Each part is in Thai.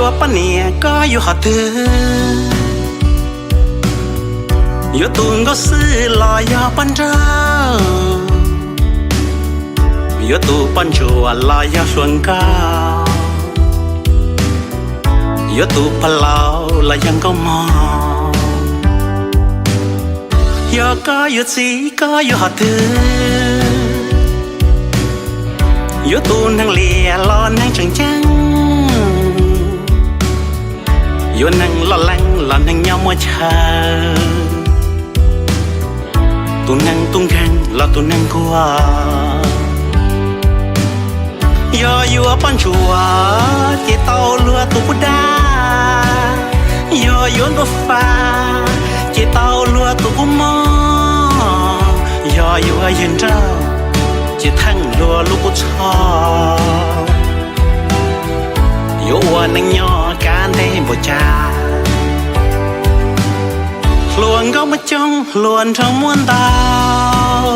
อยู่ปะเนี่ยก็อยู่หอเธออยู่ตุงก็ซื้อลอยยอปันเจ้าอยู่ตูปันชัวลอยยอชวนก้าอยู่ตูพะเลาละยังก็มองอยู่ก็อยู่สีก็อยู่หอเธออยู่ตูนั่งเลียรอนั่งจังจังอยู่นั่งรอแรงรอนั่งยอมมัวเชาตูนั่งตุ้งแข็งรอตูนั่งกลัวอยู่ปันชัวที่เต้าเรือตูกุดาอยู่นกฟ้าที่เต้าเรือตูกุมออยู่ยืนเจ้าที่ทั้งเรือลูกกุชออยู่วันนั่งย่อการได้บ่จ้าลวนก็มาจ้องลวนทั้งมวลดาว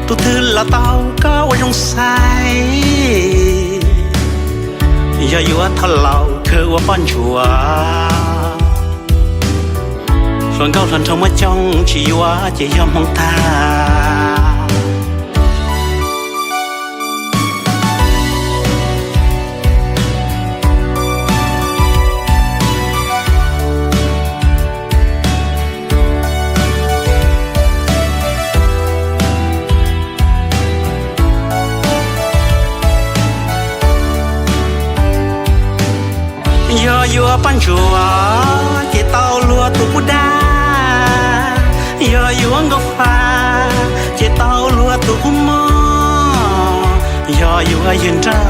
ตัวเธอละเต้าก็ว่าจงใสอย่าอยู่ว่าทะเลาคือว่าป้อนชัวส่วนเขาส่วนเธอมาจ้องชีว่าจะยอมมองตาอยู่ปันชัวที่เต้าลัวตุกุดาอยู่งกฟ้าที่เต้าลัวตุกุมออยู่ยืนเจ้า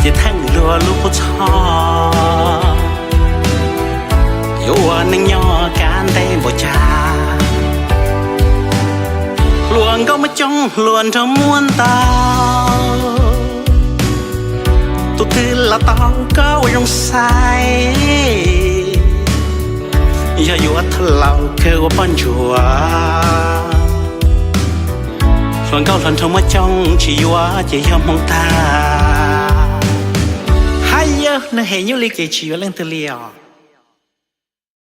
ที่แท่งลัวลูกชออยู่นั่งย่อการได้บ่จ้าลวงก็มาจ้องลวนเธอม้วนตาตุกคือละเต้าก็ยังใสอย่าอยู่ว่าทะเลาคือว่าปั้นชัวส่วนเขาส่วนเธอมาจ้องชีว่าจะยอมมองตาให้เยอะนะเห็นยุลิกจะชีว่าเรื่องเตลียว